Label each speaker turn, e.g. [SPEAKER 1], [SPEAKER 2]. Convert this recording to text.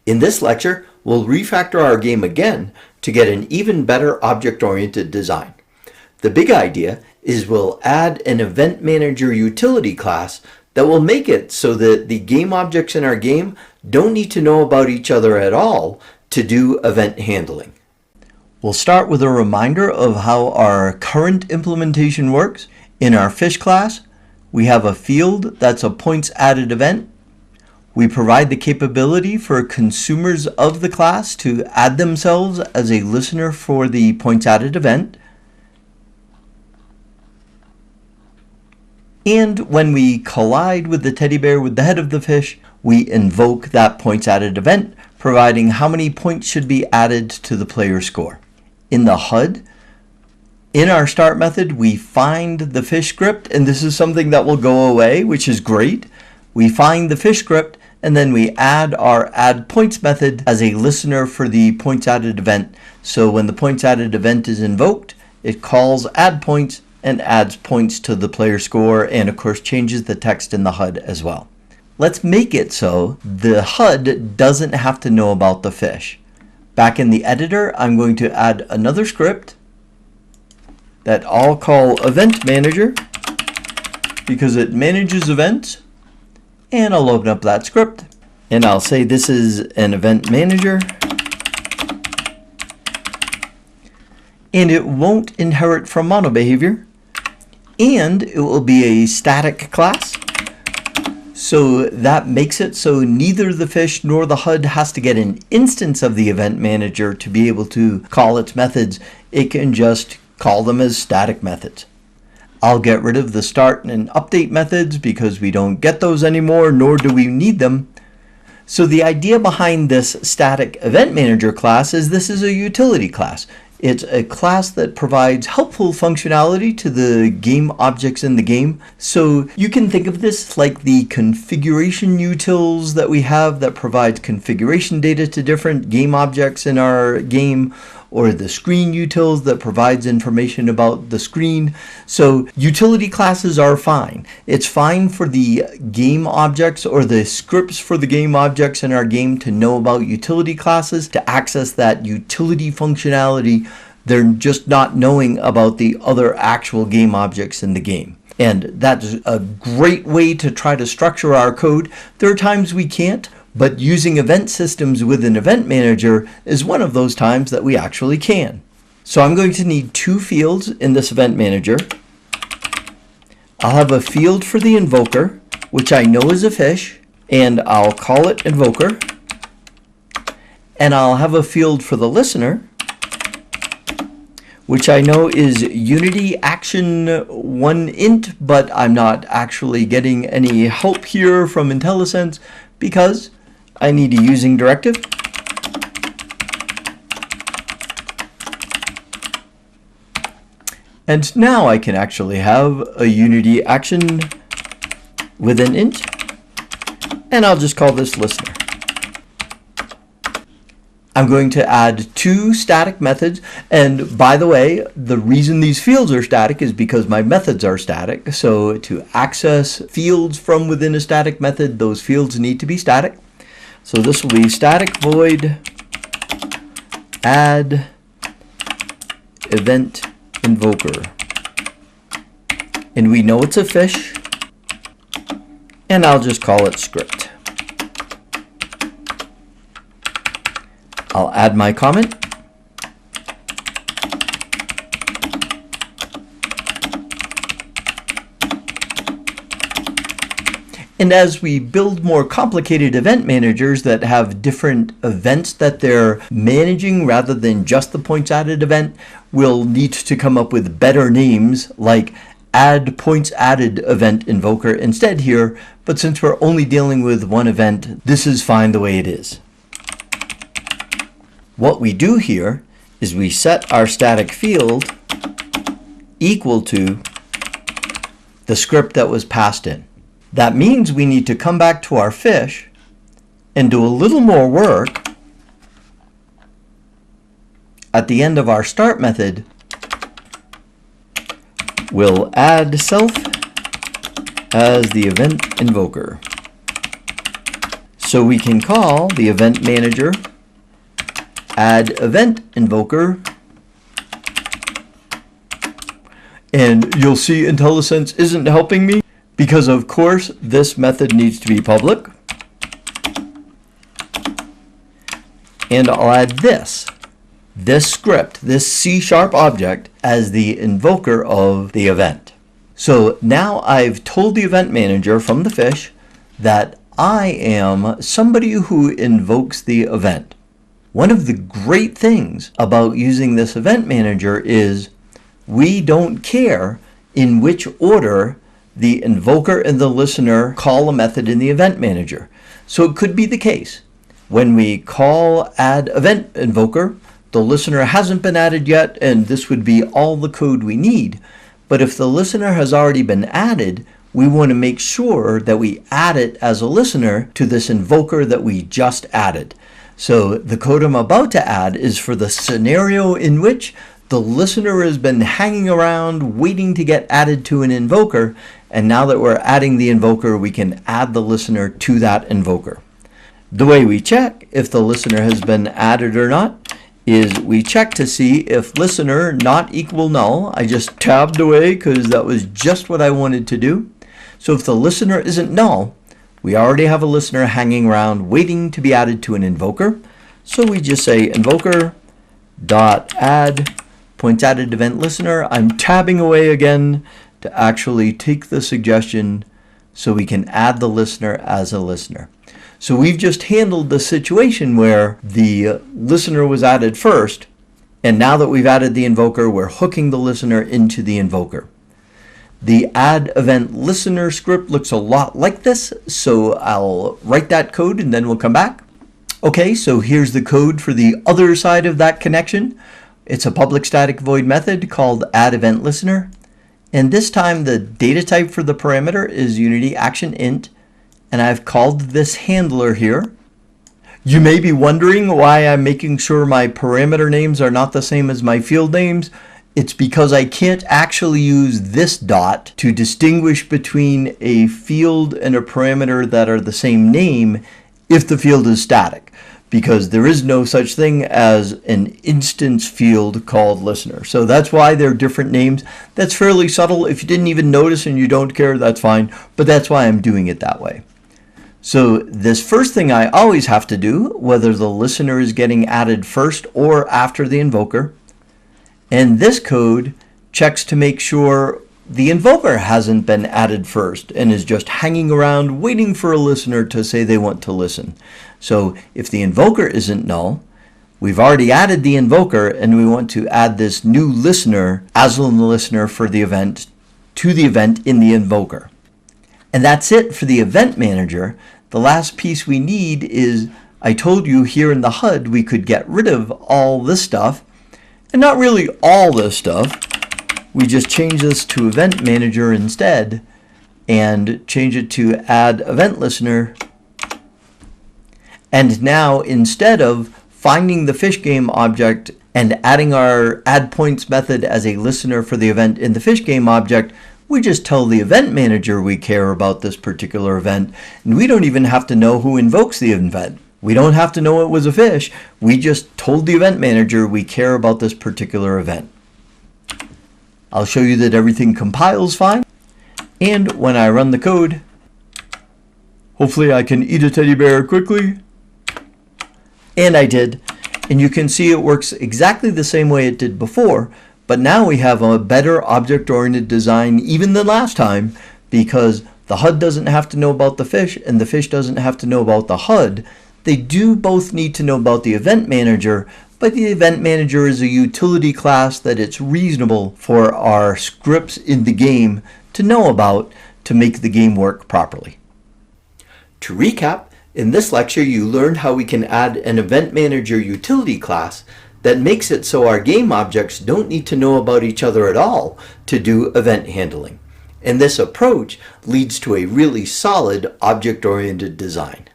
[SPEAKER 1] In this lecture, we'll refactor our game again to get an even better object-oriented design. The big idea is we'll add an Event Manager utility class that will make it so that the game objects in our game don't need to know about each other at all to do event handling. We'll start with a reminder of how our current implementation works. In our fish class, we have a field that's a points added event. We provide the capability for consumers of the class to add themselves as a listener for the points added event. And when we collide with the teddy bear with the head of the fish, we invoke that points added event, providing how many points should be added to the player score. In the HUD, in our start method, we find the fish script, and this is something that will go away, which is great. We find the fish script, and then we add our add points method as a listener for the points added event. So when the points added event is invoked, it calls add points and adds points to the player score, and of course changes the text in the HUD as well. Let's make it so the HUD doesn't have to know about the fish. Back in the editor, I'm going to add another script that I'll call Event Manager because it manages events, and I'll open up that script and I'll say this is an Event Manager, and it won't inherit from MonoBehavior, and it will be a static class. So that makes it so neither the fish nor the HUD has to get an instance of the Event Manager to be able to call its methods. It can just call them as static methods. I'll get rid of the start and update methods because we don't get those anymore, nor do we need them. So the idea behind this static Event Manager class is this is a utility class. It's a class that provides helpful functionality to the game objects in the game. So you can think of this like the configuration utils that we have that provides configuration data to different game objects in our game, or the screen utils that provides information about the screen. So utility classes are fine. It's fine for the game objects or the scripts for the game objects in our game to know about utility classes, to access that utility functionality. They're just not knowing about the other actual game objects in the game. And that's a great way to try to structure our code. There are times we can't, but using event systems with an Event Manager is one of those times that we actually can. So I'm going to need two fields in this Event Manager. I'll have a field for the invoker, which I know is a fish, and I'll call it invoker. And I'll have a field for the listener, which I know is Unity Action 1int, but I'm not actually getting any help here from IntelliSense because I need a using directive. And now I can actually have a Unity action with an int, and I'll just call this listener. I'm going to add two static methods, and by the way, the reason these fields are static is because my methods are static. So to access fields from within a static method, those fields need to be static. So this will be static void add event invoker. And we know it's a fish, and I'll just call it script. I'll add my comment. And as we build more complicated event managers that have different events that they're managing rather than just the points added event, we'll need to come up with better names like add points added event invoker instead here. But since we're only dealing with one event, this is fine the way it is. What we do here is we set our static field equal to the script that was passed in. That means we need to come back to our fish and do a little more work. At the end of our start method, we'll add self as the event invoker. So we can call the event manager add event invoker, and you'll see IntelliSense isn't helping me because of course this method needs to be public, and I'll add this script, this C# object as the invoker of the event. So now I've told the event manager from the fish that I am somebody who invokes the event. One of the great things about using this event manager is we don't care in which order the invoker and the listener call a method in the event manager. So it could be the case when we call add event invoker, the listener hasn't been added yet, and this would be all the code we need. But if the listener has already been added, we want to make sure that we add it as a listener to this invoker that we just added. So the code I'm about to add is for the scenario in which the listener has been hanging around waiting to get added to an invoker, and now that we're adding the invoker, we can add the listener to that invoker. The way we check if the listener has been added or not is we check to see if listener not equal null. I just tabbed away because that was just what I wanted to do. So if the listener isn't null, we already have a listener hanging around waiting to be added to an invoker. So we just say invoker dot add points added event listener. I'm tabbing away again to actually take the suggestion so we can add the listener as a listener. So we've just handled the situation where the listener was added first, and now that we've added the invoker, we're hooking the listener into the invoker. The add event listener script looks a lot like this, so I'll write that code and then we'll come back. Okay, so here's the code for the other side of that connection. It's a public static void method called add event listener, and this time the data type for the parameter is Unity action int, and I've called this handler here. You may be wondering why I'm making sure my parameter names are not the same as my field names. It's because I can't actually use this dot to distinguish between a field and a parameter that are the same name if the field is static, because there is no such thing as an instance field called listener. So that's why they're different names. That's fairly subtle. If you didn't even notice and you don't care, that's fine, but that's why I'm doing it that way. So this first thing I always have to do, whether the listener is getting added first or after the invoker, and this code checks to make sure the invoker hasn't been added first and is just hanging around waiting for a listener to say they want to listen. So if the invoker isn't null, we've already added the invoker and we want to add this new listener as a listener for the event to the event in the invoker. And that's it for the event manager. The last piece we need is, I told you here in the HUD we could get rid of all this stuff, and not really all this stuff. We just change this to event manager instead and change it to add event listener. And now instead of finding the fish game object and adding our add points method as a listener for the event in the fish game object, we just tell the event manager we care about this particular event, and we don't even have to know who invokes the event. We don't have to know it was a fish. We just told the event manager we care about this particular event. I'll show you that everything compiles fine, and when I run the code, hopefully I can eat a teddy bear quickly. And I did, and you can see it works exactly the same way it did before. But now we have a better object-oriented design even than last time, because the HUD doesn't have to know about the fish and the fish doesn't have to know about the HUD. They do both need to know about the event manager, but the event manager is a utility class that it's reasonable for our scripts in the game to know about to make the game work properly. To recap, in this lecture you learned how we can add an event manager utility class that makes it so our game objects don't need to know about each other at all to do event handling. And this approach leads to a really solid object-oriented design.